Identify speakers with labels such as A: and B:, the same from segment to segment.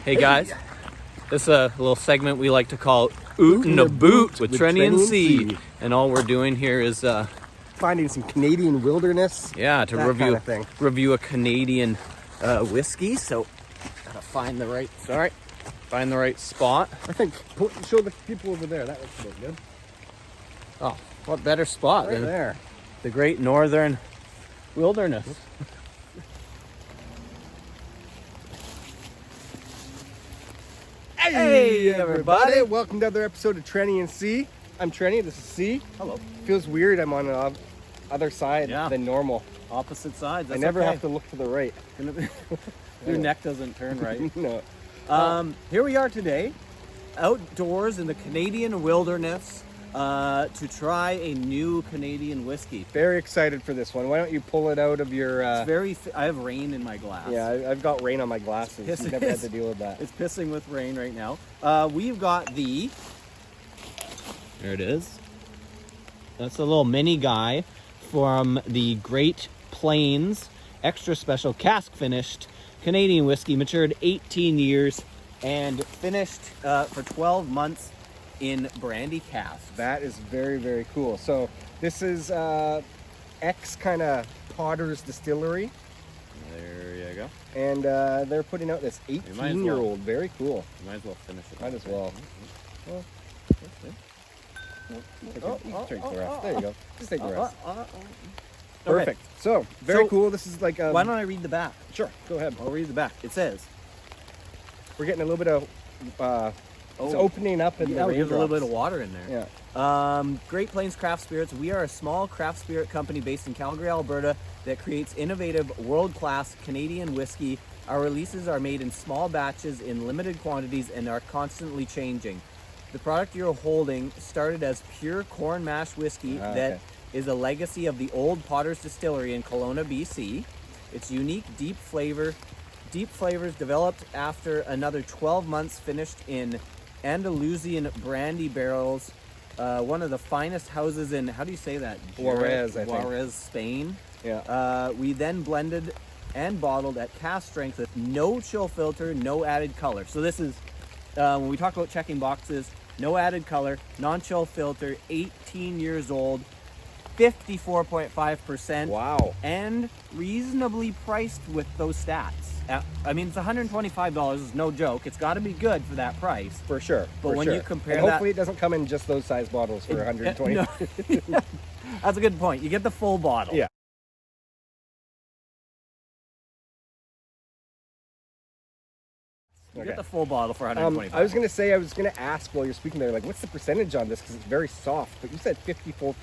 A: Hey guys, this is a little segment we like to call Ootin' a Boot with Trenny and C. And all we're doing here is
B: finding some Canadian wilderness.
A: Yeah, to
B: that
A: review
B: kind of thing.
A: review a Canadian whiskey. So gotta find the right spot.
B: I think show the people over there. That looks about good.
A: Oh, what better spot
B: Right
A: than
B: there.
A: the great northern wilderness?
B: Hey everybody! Welcome to another episode of Trenny and C. I'm Trenny. This is C.
A: Hello.
B: Feels weird. I'm on the other side than normal.
A: Opposite sides.
B: I never have to look to the right.
A: Your neck doesn't turn right.
B: No.
A: Here we are today, outdoors in the Canadian wilderness, to try a new Canadian whiskey.
B: Very excited for this one. Why don't you pull it out of your...
A: I have rain in my glass.
B: Yeah, I've got rain on my glasses. You've never had to deal with that.
A: It's pissing with rain right now. We've got the... There it is. That's a little mini guy from the Great Plains Extra Special Cask Finished Canadian whiskey, matured 18 years and finished for 12 months in Brandy Casks.
B: That is very, very cool. So this is X kind of Potter's Distillery.
A: There you go.
B: And they're putting out this 18-year-old. Very cool.
A: You might as well finish it.
B: Might as well. Well, you can drink the rest. There you go. Just take the rest. Perfect.
A: Okay.
B: So, very cool. This is like...
A: why don't I read the back?
B: Sure, go ahead.
A: I'll read the back. It says...
B: We're getting a little bit of... it's opening up in the
A: there's
B: raindrops.
A: a little bit of water in there.
B: Yeah.
A: Great Plains Craft Spirits. We are a small craft spirit company based in Calgary, Alberta that creates innovative, world-class Canadian whiskey. Our releases are made in small batches in limited quantities and are constantly changing. The product you're holding started as pure corn mash whiskey that is a legacy of the old Potter's Distillery in Kelowna, BC. Its unique, deep flavors developed after another 12 months finished in Andalusian brandy barrels, one of the finest houses in, how do you say that?
B: Juarez, I think.
A: Juarez, Spain.
B: Yeah.
A: We then blended and bottled at cask strength with no chill filter, no added color. So this is, when we talk about checking boxes, no added color, non-chill filter, 18 years old, 54.5%.
B: Wow.
A: And reasonably priced with those stats. I mean, it's $125. It's no joke. It's got to be good for that price.
B: For sure.
A: But when you compare
B: and hopefully it doesn't come in just those size bottles for 120.
A: No. That's a good point. You get the full bottle.
B: Yeah.
A: You get the full bottle for $125.
B: I was going to ask while you're speaking there, like, what's the percentage on this? Because it's very soft, but you said 54%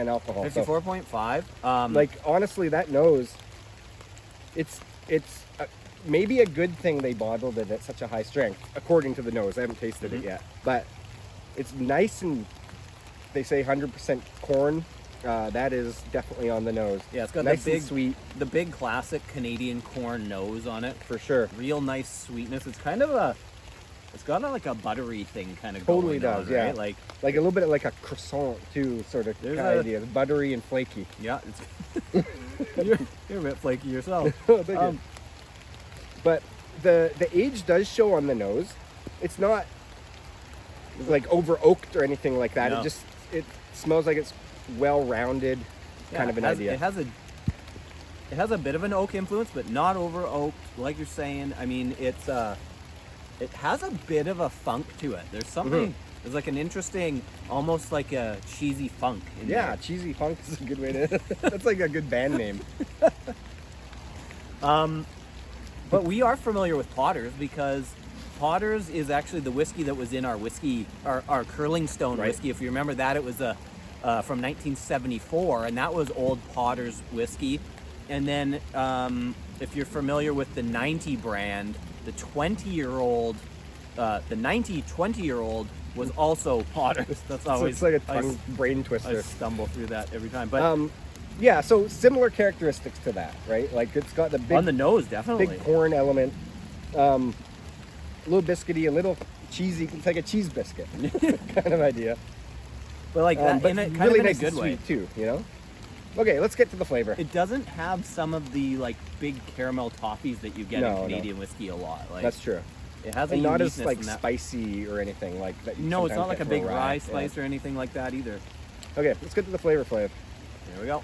B: alcohol.
A: 54.5.
B: Like, honestly, that nose, it's maybe a good thing they bottled it at such a high strength, according to the nose. I haven't tasted it yet, but it's nice, and they say 100% corn. That is definitely on the nose.
A: Yeah, it's got
B: nice
A: the big,
B: and sweet,
A: the big classic Canadian corn nose on it.
B: For sure.
A: Real nice sweetness. It's kind of it's got like a buttery thing kind of
B: totally
A: going
B: does,
A: on,
B: yeah.
A: right? Like
B: a little bit of like a croissant too, sort of idea. Buttery and flaky.
A: Yeah, it's you're a bit flaky yourself.
B: Thank you. But the age does show on the nose. It's not like over oaked or anything like that.
A: No.
B: It smells like it's well-rounded, kind of an idea.
A: It has a bit of an oak influence, but not over oaked, like you're saying. I mean, it has a bit of a funk to it. There's something. There's like an interesting, almost like a cheesy funk in there.
B: Cheesy funk is a good way to. That's like a good band name.
A: But we are familiar with Potter's because Potter's is actually the whiskey that was in our whiskey, our Curling Stone whiskey. If you remember that, it was from 1974, and that was old Potter's whiskey. And then if you're familiar with the 90 brand, the 20-year-old was also Potter's. That's always
B: it's like a tongue brain twister.
A: I stumble through that every time. But
B: yeah, so similar characteristics to that, right? Like it's got the big
A: on the nose, definitely
B: big corn element, a little biscuity, a little cheesy. It's like a cheese biscuit kind of idea.
A: But like that,
B: but
A: in a kind
B: really
A: of in
B: nice
A: a good
B: and
A: way
B: sweet too, you know. Okay, let's get to the flavor.
A: It doesn't have some of the like big caramel toffees that you get in Canadian whiskey a lot. Like,
B: that's true.
A: It has a
B: and not as
A: uniqueness
B: like
A: in that.
B: spicy or anything like that. You
A: No, it's not
B: sometimes
A: like a
B: get from
A: big rye
B: Yeah.
A: spice or anything like that either.
B: Okay, let's get to the flavor flav.
A: Here we go.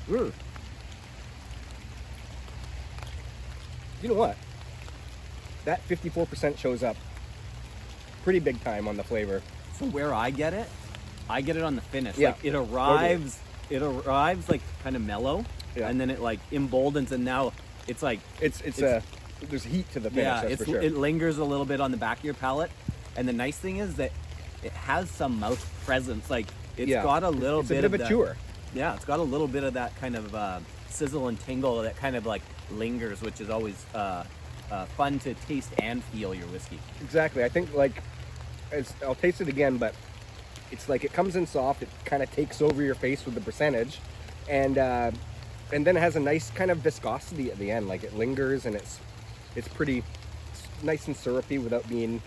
B: Mm. You know what? That 54% shows up pretty big time on the flavor.
A: So where I get it on the finish.
B: Yeah,
A: Like it arrives like kind of mellow,
B: Yeah.
A: and then it like emboldens, and now it's like
B: There's heat to the finish,
A: yeah,
B: that's for sure.
A: it lingers a little bit on the back of your palate. And the nice thing is that it has some mouth presence. Like it's got a little
B: it's
A: bit
B: a bit of a
A: that-
B: chewer.
A: Yeah, it's got a little bit of that kind of sizzle and tingle that kind of like lingers, which is always fun to taste and feel your whiskey.
B: Exactly. I think like I'll taste it again, but it's like it comes in soft. It kind of takes over your face with the percentage, and then it has a nice kind of viscosity at the end. Like it lingers, and it's pretty nice and syrupy without being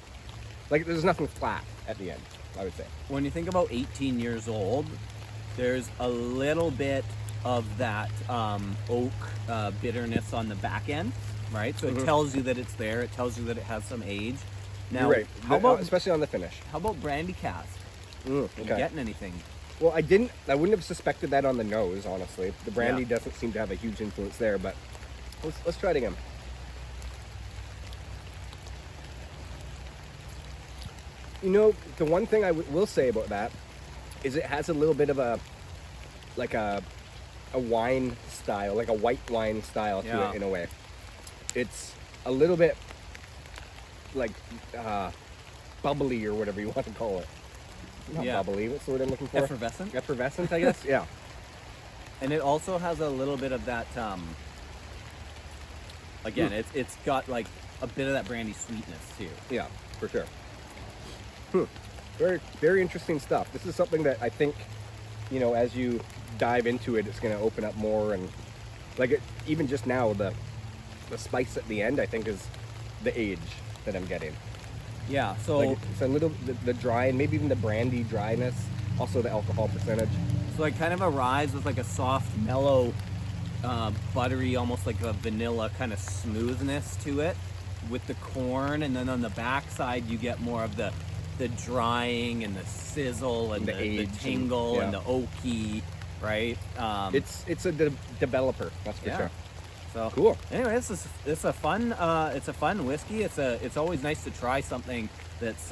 B: like there's nothing flat at the end, I would say.
A: When you think about 18 years old, there's a little bit of that oak bitterness on the back end, right? So it tells you that it's there. It tells you that it has some age. Now,
B: You're right.
A: how about
B: especially on the finish?
A: how about Brandy Cask? Are you
B: Okay.
A: getting anything?
B: Well, I wouldn't have suspected that on the nose, honestly. The brandy
A: Yeah.
B: doesn't seem to have a huge influence there, but let's try it again. You know, the one thing I will say about that is it has a little bit of a wine style, like a white wine style to
A: Yeah.
B: it in a way. It's a little bit like bubbly or whatever you want to call it. Not
A: Yeah.
B: bubbly. What's the word I'm looking for?
A: Effervescent.
B: Effervescent, I guess. Yeah.
A: And it also has a little bit of that. Again, it's got like a bit of that brandy sweetness too.
B: Yeah, for sure. Very, very interesting stuff. This is something that I think, you know, as you dive into it, it's going to open up more. And like even just now, the spice at the end, I think, is the age that I'm getting.
A: Yeah. So
B: Like it's a little the dry and maybe even the brandy dryness, also the alcohol percentage.
A: So it kind of arrives with like a soft, mellow, buttery, almost like a vanilla kind of smoothness to it with the corn, and then on the backside you get more of the drying and the sizzle and the
B: age
A: tingle and
B: yeah.
A: the oaky, right?
B: It's a developer, that's for
A: Yeah.
B: sure.
A: So
B: Cool.
A: Anyway, it's a fun whiskey. It's always nice to try something that's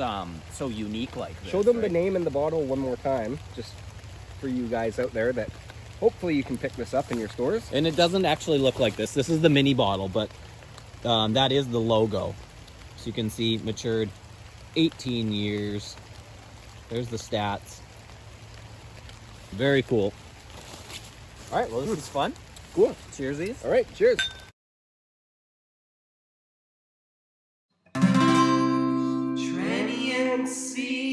A: so unique like this.
B: Show them the
A: right?
B: name and the bottle one more time, just for you guys out there that hopefully you can pick this up in your stores.
A: And it doesn't actually look like this. This is the mini bottle, but that is the logo. So you can see matured 18 years. There's the stats. Very cool. All right, well, this is fun.
B: Cool.
A: Cheersies.
B: All right, cheers.
C: Tranny and C.